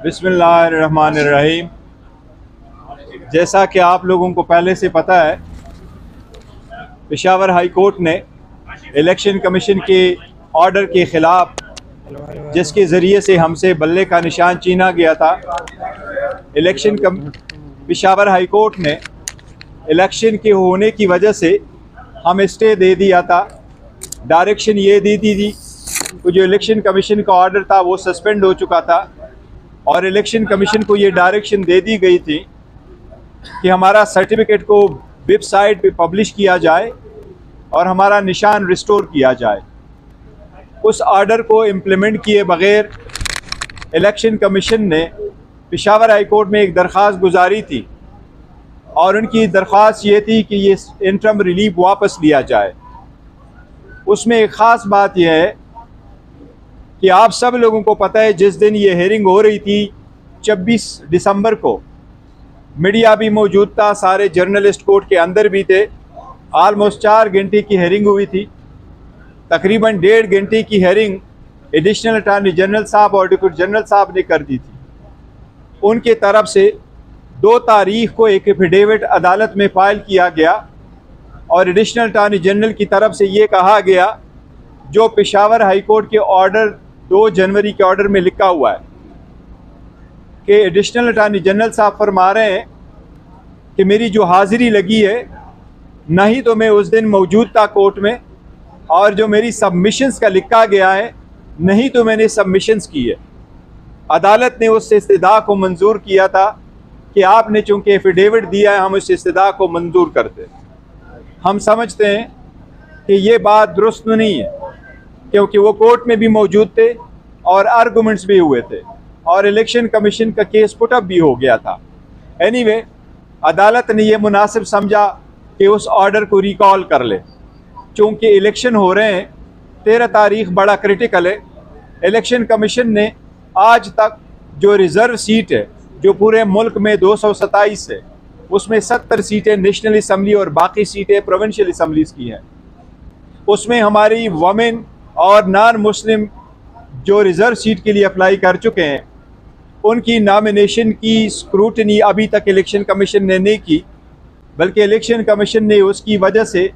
बिस्मिल्लाहिर्रहमानिर्रहीम। जैसा कि आप लोगों को पहले से पता है, पेशावर हाई कोर्ट ने इलेक्शन कमीशन के ऑर्डर के ख़िलाफ़, जिसके ज़रिए से हमसे बल्ले का निशान छीना गया था, पेशावर हाई कोर्ट ने इलेक्शन के होने की वजह से हमें स्टे दे दिया था। डायरेक्शन ये दी थी कि जो इलेक्शन कमीशन का ऑर्डर था वो सस्पेंड हो चुका था और इलेक्शन कमीशन को ये डायरेक्शन दे दी गई थी कि हमारा सर्टिफिकेट को वेबसाइट पे पब्लिश किया जाए और हमारा निशान रिस्टोर किया जाए। उस ऑर्डर को इम्प्लीमेंट किए बगैर इलेक्शन कमीशन ने पेशावर हाई कोर्ट में एक दरख्वास्त गुजारी थी और उनकी दरख्वास्त ये थी कि ये इंटरम रिलीफ वापस लिया जाए। उसमें एक ख़ास बात यह है कि आप सब लोगों को पता है, जिस दिन ये हेयरिंग हो रही थी 26 दिसंबर को, मीडिया भी मौजूद था, सारे जर्नलिस्ट कोर्ट के अंदर भी थे। आलमोस्ट 4 घंटे की हेयरिंग हुई थी। तकरीबन 1.5 घंटे की हेयरिंग एडिशनल अटॉर्नी जनरल साहब और डिप्टी जनरल साहब ने कर दी थी। उनके तरफ से 2 तारीख को एक एफिडेविट अदालत में फ़ाइल किया गया और एडिशनल अटॉर्नी जनरल की तरफ से ये कहा गया, जो पेशावर हाई कोर्ट के ऑर्डर 2 जनवरी के ऑर्डर में लिखा हुआ है कि एडिशनल अटॉर्नी जनरल साहब फरमा रहे हैं कि मेरी जो हाज़िरी लगी है, ना ही तो मैं उस दिन मौजूद था कोर्ट में, और जो मेरी सबमिशंस का लिखा गया है नहीं तो मैंने सबमिशंस की है। अदालत ने उस इस्तदा को मंजूर किया था कि आपने चूँकि एफिडेविट दिया है, हम उस इस्तदा को मंजूर करते। हम समझते हैं कि ये बात दुरुस्त नहीं है, क्योंकि वो कोर्ट में भी मौजूद थे और आर्गूमेंट्स भी हुए थे और इलेक्शन कमीशन का केस पुटअप भी हो गया था। एनीवे, अदालत ने ये मुनासिब समझा कि उस ऑर्डर को रिकॉल कर ले। चूँकि इलेक्शन हो रहे हैं, 13 तारीख बड़ा क्रिटिकल है। इलेक्शन कमीशन ने आज तक जो रिज़र्व सीट है, जो पूरे मुल्क में 227 है, उसमें 70 सीटें नेशनल असम्बली और बाकी सीटें प्रोविंशियल असम्बलीज़ की हैं। उसमें हमारी वमेन और नॉन मुस्लिम जो रिज़र्व सीट के लिए अप्लाई कर चुके हैं, उनकी नॉमिनेशन की स्क्रूटनी अभी तक इलेक्शन कमीशन ने नहीं की, बल्कि इलेक्शन कमीशन ने उसकी वजह से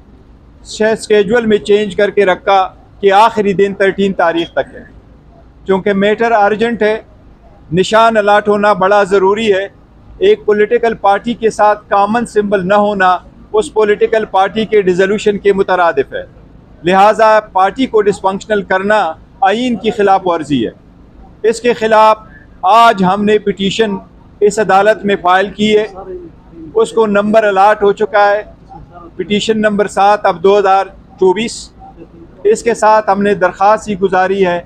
स्केड्यूल में चेंज करके रखा कि आखिरी दिन 13 तारीख तक है। चूँकि मैटर अर्जेंट है, निशान अलाट होना बड़ा ज़रूरी है। एक पॉलिटिकल पार्टी के साथ कॉमन सिंबल न होना उस पॉलिटिकल पार्टी के डिसोल्यूशन के मुतरादिफ है। लिहाजा पार्टी को डिसफंक्शनल करना आईन की खिलाफ वर्जी है। इसके ख़िलाफ़ आज हमने पिटीशन इस अदालत में फ़ाइल की है। उसको नंबर अलाट हो चुका है, पिटीशन नंबर 7 अब 2024। इसके साथ हमने दरख्वास्त ही गुजारी है।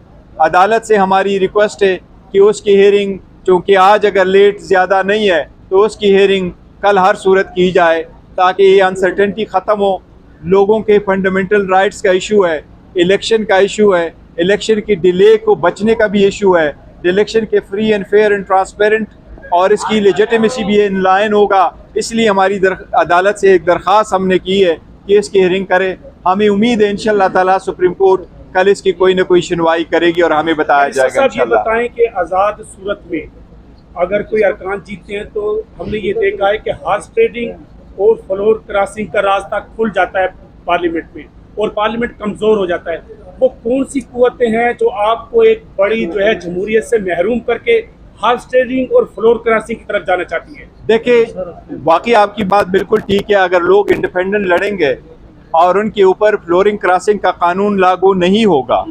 अदालत से हमारी रिक्वेस्ट है कि उसकी हेयरिंग, चूँकि आज अगर लेट ज़्यादा नहीं है तो उसकी हेयरिंग कल हर सूरत की जाए, ताकि ये अनसर्टेनिटी ख़त्म हो। लोगों के फंडामेंटल राइट्स का इशू है, इलेक्शन का इशू है, इलेक्शन की डिले को बचने का भी इशू है, इलेक्शन के free and fair and transparent और इसकी लेजिटिमेसी भी इन लाइन होगा। इसलिए हमारी अदालत से एक दरख्वास्त हमने की है कि इसकी हेयरिंग करे। हमें उम्मीद है इंशाअल्लाह ताला सुप्रीम कोर्ट कल इसकी कोई ना कोई सुनवाई करेगी और हमें बताया जाएगा। ये बताएं कि आज़ाद सूरत में अगर कोई अरकान जीतते हैं तो हमने ये देखा है कि हार्स ट्रेडिंग और फ्लोर क्रॉसिंग का रास्ता खुल जाता है पार्लियामेंट में और पार्लियामेंट कमज़ोर हो जाता है। वो कौन सी कुव्वतें हैं जो आपको एक बड़ी जो है जमहूरियत से महरूम करके हार्स ट्रेडिंग और फ्लोर क्रॉसिंग की तरफ जाना चाहती है? देखिए, वाकई आपकी बात बिल्कुल ठीक है। अगर लोग इंडिपेंडेंट लड़ेंगे और उनके ऊपर फ्लोरिंग क्रॉसिंग का कानून लागू नहीं होगा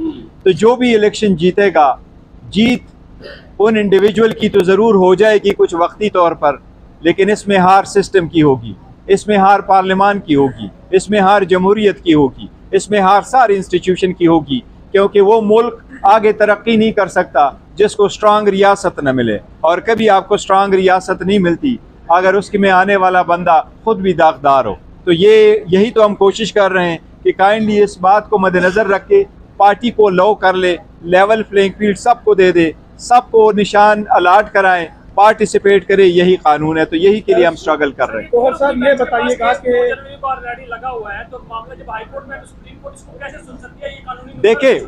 तो जो भी इलेक्शन जीतेगा, जीत उन इंडिविजुअल की तो ज़रूर हो जाएगी कुछ वक्ती तौर पर, लेकिन इसमें हार सिस्टम की होगी, इसमें हार पार्लियामान की होगी, इसमें हार जमहूरियत की होगी, इसमें हार सारी इंस्टीट्यूशन की होगी। क्योंकि वो मुल्क आगे तरक्की नहीं कर सकता जिसको स्ट्रांग रियासत न मिले, और कभी आपको स्ट्रांग रियासत नहीं मिलती अगर उसके में आने वाला बंदा खुद भी दागदार हो। तो यही तो हम कोशिश कर रहे हैं कि काइंडली इस बात को मद्देनज़र रख के पार्टी को लो कर ले, लेवल प्लेइंग फील्ड सबको दे दे, सबको निशान अलाट कराएं, पार्टिसिपेट करे, यही कानून है। तो यही के लिए हम स्ट्रगल कर रहे हैं। तो साहब ये बताइएगा कि जनवरी को ऑलरेडी लगा हुआ है, तो मामला जब हाई कोर्ट में तो सुप्रीम कोर्ट इसको कैसे सुन सकती है? ये कानूनी देखिए,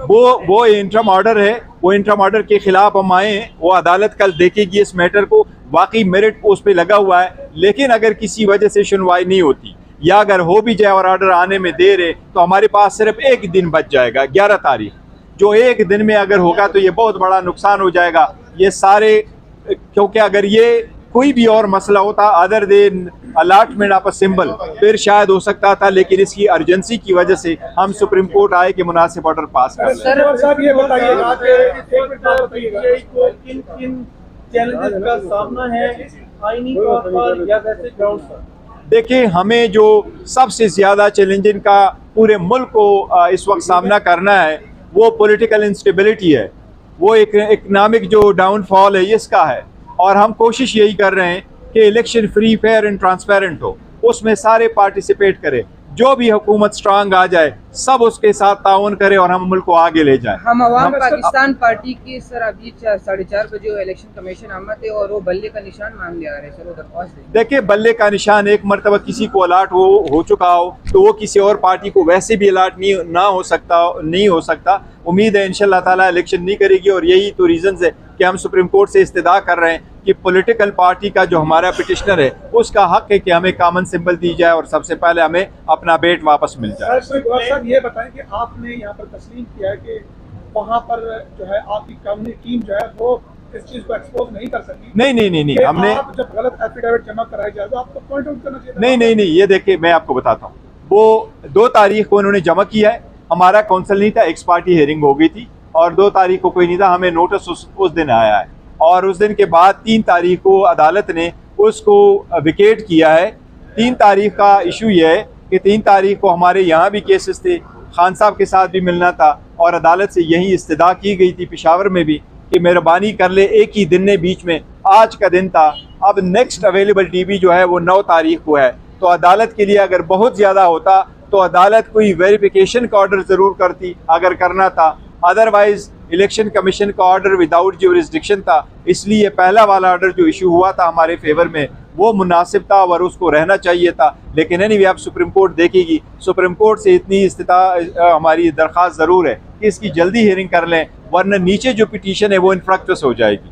वो इंटरम ऑर्डर है, वो इंटरम ऑर्डर के खिलाफ हम आए हैं। वो अदालत कल देखेगी इस मैटर को, वाकई मेरिट उस पर लगा हुआ है। लेकिन अगर किसी वजह से सुनवाई नहीं होती या अगर हो भी जाए और ऑर्डर आने में देर है, तो हमारे पास सिर्फ एक दिन बच जाएगा, 11 तारीख। जो एक दिन में अगर होगा तो ये बहुत बड़ा नुकसान हो जाएगा। ये सारे, क्योंकि अगर ये कोई भी और मसला होता other than allotment of a symbol, फिर शायद हो सकता था। लेकिन इसकी अर्जेंसी की वजह से हम सुप्रीम कोर्ट आए कि मुनासिब ऑर्डर पास कर लें। सर साहब ये बताइएगा कि किन किन चैलेंजेस का सामना है आईनी तौर पर या वैसे ग्राउंड पर? देखिए, हमें जो सबसे ज़्यादा चैलेंजिंग का पूरे मुल्क को इस वक्त सामना करना है वो पॉलिटिकल इंस्टेबिलिटी है, वो एक इकनॉमिक जो डाउनफॉल है इसका है। और हम कोशिश यही कर रहे हैं कि election free, fair and transparent हो, उसमें सारे पार्टिसिपेट करें। जो भी हुकूमत स्ट्रांग आ जाए सब उसके साथ ताउन करे और हम मुल्क को आगे ले जाएं। हम अवाम पाकिस्तान पार्टी की सर अभी 4:30 बजे इलेक्शन कमीशन आमद है और वो बल्ले का निशान मांगने आ रहे हैं सर, वो दरख्वास्त दें। देखिए, बल्ले का निशान एक मरतबा किसी को अलाट हो चुका हो तो वो किसी और पार्टी को वैसे भी अलाट नहीं हो सकता। उम्मीद है इंशाल्लाह ताला इलेक्शन नहीं करेगी। और यही तो रीज़न है कि हम सुप्रीम कोर्ट से इस्तदा कर रहे हैं कि पॉलिटिकल पार्टी का जो हमारा पिटिशनर है उसका हक है कि हमें कॉमन सिंबल दी जाए और सबसे पहले हमें अपना बेट वापस मिल जाए। सर ये बताएं कि आपने यहाँ पर तस्लीम किया है कि वहाँ पर जो है आपकी कानूनी टीम जो है वो इस चीज को एक्सपोज नहीं कर सकी? नहीं, हमने आप जब गलत एफिडेविट जमा कराई जाए तो आपको पॉइंट आउट करना चाहिए। नहीं, ये देखिए मैं आपको बताता हूँ। वो 2 तारीख को उन्होंने जमा किया है, हमारा काउंसिल नहीं था, एक्स पार्टी हेयरिंग हो गई थी और 2 तारीख को कोई नहीं था, हमें नोटिस उस दिन आया है। और उस दिन के बाद 3 तारीख को अदालत ने उसको विकेट किया है। 3 तारीख का इशू ये है कि 3 तारीख को हमारे यहाँ भी केसेस थे, खान साहब के साथ भी मिलना था और अदालत से यही इस्तदा की गई थी पेशावर में भी कि मेहरबानी कर ले, एक ही दिन ने बीच में, आज का दिन था। अब नेक्स्ट अवेलेबल DB जो है वो 9 तारीख को है। तो अदालत के लिए अगर बहुत ज़्यादा होता तो अदालत कोई वेरिफिकेशन का ऑर्डर ज़रूर करती अगर करना था। अदरवाइज इलेक्शन कमीशन का ऑर्डर विदाउट ज्यूरिसडिक्शन था, इसलिए पहला वाला ऑर्डर जो इशू हुआ था हमारे फेवर में वो मुनासिब था और उसको रहना चाहिए था। लेकिन एनीवे अब सुप्रीम कोर्ट देखेगी। सुप्रीम कोर्ट से इतनी हमारी दरख्वास्त ज़रूर है कि इसकी जल्दी हियरिंग कर लें, वरना नीचे जो पिटीशन है वो इनफ्रक्चुअस हो जाएगी।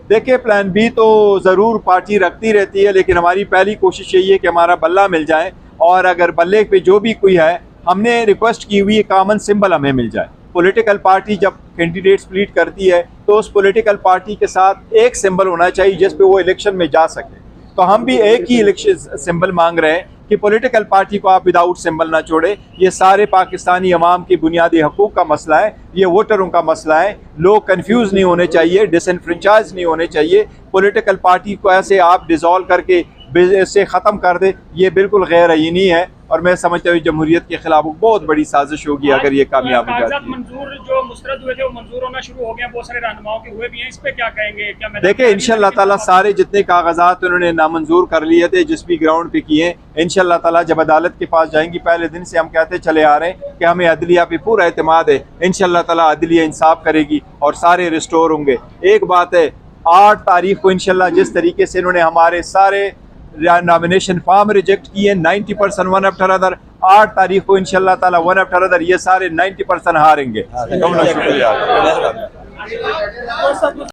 देखिए, प्लान बी तो ज़रूर पार्टी रखती रहती है, लेकिन हमारी पहली कोशिश यही है कि हमारा बल्ला मिल जाए और अगर बल्ले पे जो भी कोई है, हमने रिक्वेस्ट की हुई है कॉमन सिंबल हमें मिल जाए। पॉलिटिकल पार्टी जब कैंडिडेट स्प्लिट करती है तो उस पॉलिटिकल पार्टी के साथ एक सिंबल होना चाहिए जिस पे वो इलेक्शन में जा सके। तो हम भी एक ही इलेक्शन सिंबल मांग रहे हैं कि पॉलिटिकल पार्टी को आप विदाउट सिंबल ना छोड़े। ये सारे पाकिस्तानी अवाम की बुनियादी हकूक़ का मसला है, ये वोटरों का मसला है। लोग कंफ्यूज नहीं होने चाहिए, डिसइनफ्रेंचाइज नहीं होने चाहिए। पॉलिटिकल पार्टी को ऐसे आप डिसॉल्व करके इससे ख़त्म कर दे, ये बिल्कुल गैर आईनी है और मैं समझता हूँ जमहूरियत के खिलाफ बहुत बड़ी साजिश होगी अगर ये कामयाब हो जाती है। मंजूर जो मुस्तरद हुए थे वो मंजूर होना शुरू हो गए, बहुत सारे रहनुमाओं के हुए भी हैं, इस पे क्या कहेंगे? क्या देखिए, इंशाल्लाह ताला सारे जितने कागजात उन्होंने नामंजूर कर लिए थे जिस भी ग्राउंड पे किए, इंशाल्लाह ताला जब अदालत के पास जाएंगी, पहले दिन से हम कहते चले आ रहे हैं कि हमें अदलिया पे पूरा एतमाद है। इंशाल्लाह ताला अदलिया इंसाफ करेगी और सारे रिस्टोर होंगे। एक बात है, 8 तारीख को इंशाल्लाह जिस तरीके से इन्होंने हमारे सारे नॉमिनेशन फॉर्म रिजेक्ट किए 90% वन आफ्टर अदर, 8 तारीख को इंशाल्लाह ताला वन आफ्टर अदर ये सारे 90% हारेंगे। शुक्रिया।